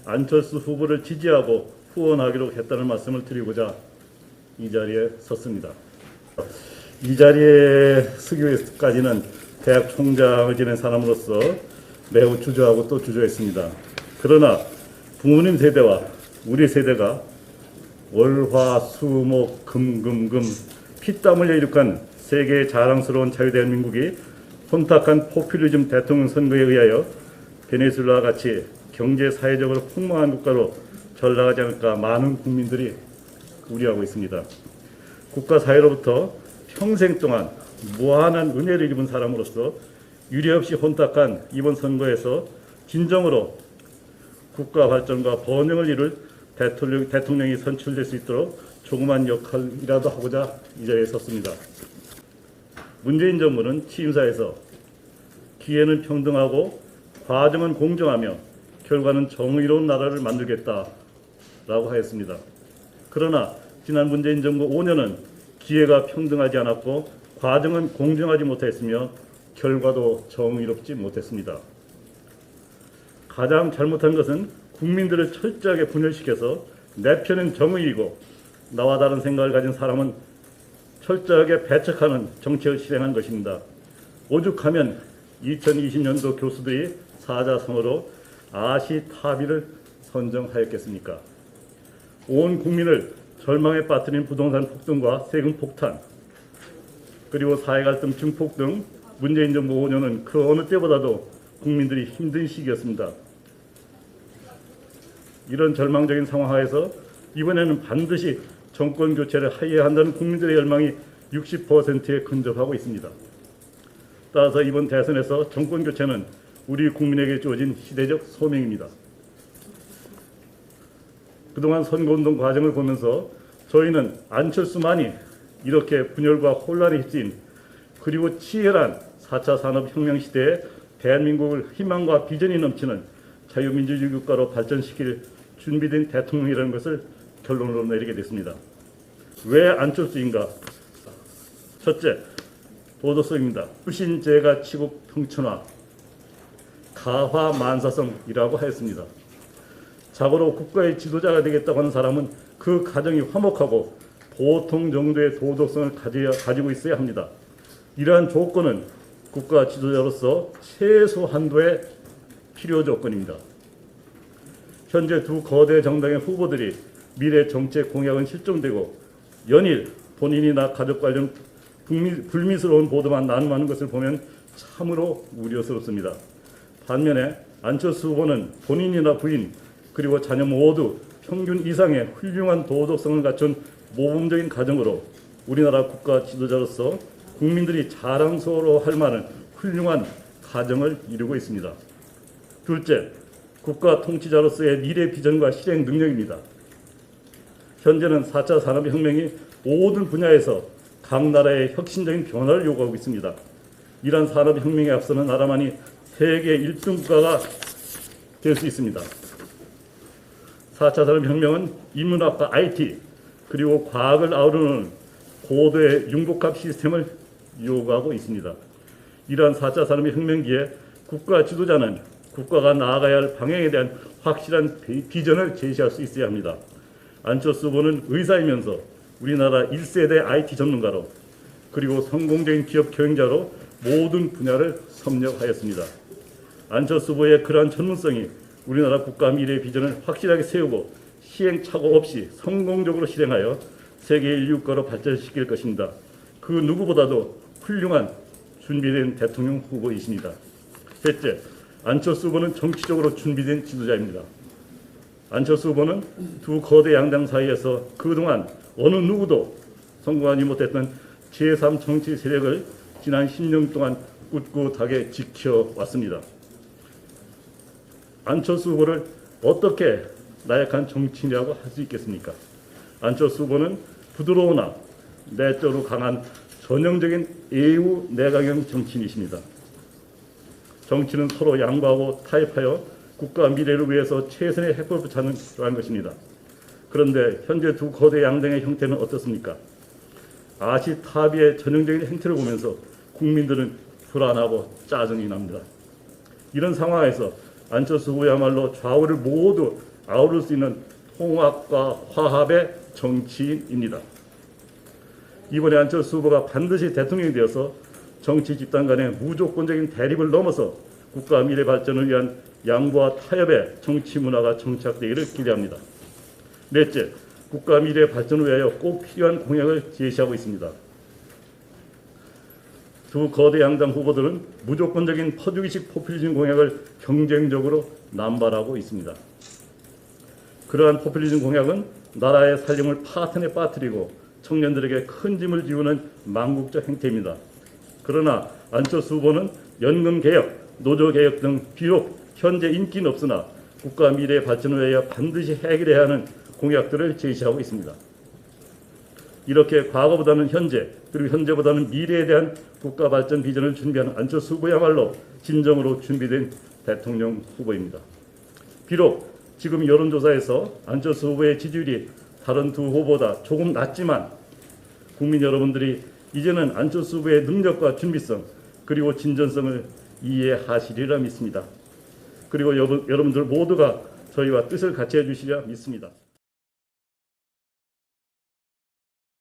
안철수 후보를 지지하고 후원하기로 했다는 말씀을 드리고자 이 자리에 섰습니다. 이 자리에 서기 위해서까지는 대학 총장을 지낸 사람으로서 매우 주저하고 또 주저했습니다. 그러나 부모님 세대와 우리 세대가 월화수목 금금금 피땀 흘려 이룩한 세계의 자랑스러운 자유대한민국이 혼탁한 포퓰리즘 대통령 선거에 의하여 베네수엘라와 같이 경제 사회적으로 폭망한 국가로 전락하지 않을까 많은 국민들이 우려하고 있습니다. 국가 사회로부터 평생 동안 무한한 은혜를 입은 사람으로서 유례없이 혼탁한 이번 선거에서 진정으로 국가 발전과 번영을 이룰 대통령이 선출될 수 있도록 조그만 역할이라도 하고자 이 자리에 섰습니다. 문재인 정부는 취임사에서 기회는 평등하고 과정은 공정하며 결과는 정의로운 나라를 만들겠다라고 하였습니다. 그러나 지난 문재인 정부 5년은 기회가 평등하지 않았고 과정은 공정하지 못했으며 결과도 정의롭지 못했습니다. 가장 잘못한 것은 국민들을 철저하게 분열시켜서 내 편은 정의이고 나와 다른 생각을 가진 사람은 철저하게 배척하는 정책을 실행한 것입니다. 오죽하면 2020년도 교수들이 사자성어로 아시타비를 선정하였겠습니까? 온 국민을 절망에 빠뜨린 부동산 폭등과 세금 폭탄, 그리고 사회갈등 증폭 등 문재인 정부 5년은 그 어느 때보다도 국민들이 힘든 시기였습니다. 이런 절망적인 상황 하에서 이번에는 반드시 정권 교체를 하여야 한다는 국민들의 열망이 60%에 근접하고 있습니다. 따라서 이번 대선에서 정권 교체는 우리 국민에게 주어진 시대적 소명입니다. 그동안 선거운동 과정을 보면서 저희는 안철수만이 이렇게 분열과 혼란에 휩싸인 그리고 치열한 4차 산업혁명 시대에 대한민국을 희망과 비전이 넘치는 자유민주주의 국가로 발전시킬 준비된 대통령이라는 것을 결론으로 내리게 됐습니다. 왜 안철수인가? 첫째, 도덕성입니다. 불신제가 치국 평천화, 가화만사성이라고 하였습니다. 자고로 국가의 지도자가 되겠다고 하는 사람은 그 가정이 화목하고 보통 정도의 도덕성을 가지고 있어야 합니다. 이러한 조건은 국가 지도자로서 최소 한도의 필요 조건입니다. 현재 두 거대 정당의 후보들이 미래 정책 공약은 실종되고 연일 본인이나 가족 관련 불미스러운 보도만 난무하는 것을 보면 참으로 우려스럽습니다. 반면에 안철수 후보는 본인이나 부인 그리고 자녀 모두 평균 이상의 훌륭한 도덕성을 갖춘 모범적인 가정으로 우리나라 국가 지도자로서 국민들이 자랑스러워할 만한 훌륭한 가정을 이루고 있습니다. 둘째, 국가 통치자로서의 미래 비전과 실행 능력입니다. 현재는 4차 산업혁명이 모든 분야에서 각 나라의 혁신적인 변화를 요구하고 있습니다. 이러한 산업혁명에 앞서는 나라만이 세계 1등 국가가 될 수 있습니다. 4차 산업혁명은 인문학과 IT 그리고 과학을 아우르는 고도의 융복합 시스템을 요구하고 있습니다. 이러한 4차 산업혁명기에 국가 지도자는 국가가 나아가야 할 방향에 대한 확실한 비전을 제시할 수 있어야 합니다. 안철수 후보는 의사이면서 우리나라 1세대 IT 전문가로 그리고 성공적인 기업 경영자로 모든 분야를 섭렵하였습니다. 안철수 후보의 그러한 전문성이 우리나라 국가 미래 비전을 확실하게 세우고 시행착오 없이 성공적으로 실행하여 세계 인류 국가로 발전시킬 것입니다. 그 누구보다도 훌륭한 준비된 대통령 후보이십니다. 셋째, 안철수 후보는 정치적으로 준비된 지도자입니다. 안철수 후보는 두 거대 양당 사이에서 그동안 어느 누구도 성공하지 못했던 제3 정치 세력을 지난 10년 동안 꿋꿋하게 지켜왔습니다. 안철수 후보를 어떻게 나약한 정치인이라고 할 수 있겠습니까? 안철수 후보는 부드러우나 내적으로 강한 전형적인 애우 내강형 정치인이십니다. 정치는 서로 양보하고 타협하여 국가 미래를 위해서 최선의 해법을 찾는 그러한 것입니다. 그런데 현재 두 거대 양당의 형태는 어떻습니까? 아시타비의 전형적인 행태를 보면서 국민들은 불안하고 짜증이 납니다. 이런 상황에서 안철수 후보야말로 좌우를 모두 아우를 수 있는 통합과 화합의 정치인입니다. 이번에 안철수 후보가 반드시 대통령이 되어서 정치 집단 간의 무조건적인 대립을 넘어서 국가 미래 발전을 위한 양보와 타협의 정치 문화가 정착되기를 기대합니다. 넷째, 국가 미래 발전을 위하여 꼭 필요한 공약을 제시하고 있습니다. 두 거대 양당 후보들은 무조건적인 퍼주기식 포퓰리즘 공약을 경쟁적으로 남발하고 있습니다. 그러한 포퓰리즘 공약은 나라의 살림을 파탄에 빠뜨리고 청년들에게 큰 짐을 지우는 망국적 행태입니다. 그러나 안철수 후보는 연금개혁, 노조개혁 등 비록 현재 인기는 없으나 국가 미래의 발전을 위하여 반드시 해결해야 하는 공약들을 제시하고 있습니다. 이렇게 과거보다는 현재, 그리고 현재보다는 미래에 대한 국가 발전 비전을 준비한 안철수 후보야말로 진정으로 준비된 대통령 후보입니다. 비록 지금 여론조사에서 안철수 후보의 지지율이 다른 두 후보보다 조금 낮지만 국민 여러분들이 이제는 안철수 후보의 능력과 준비성 그리고 진전성을 이해하시리라 믿습니다. 그리고 여러분들 모두가 저희와 뜻을 같이 해주시리라 믿습니다.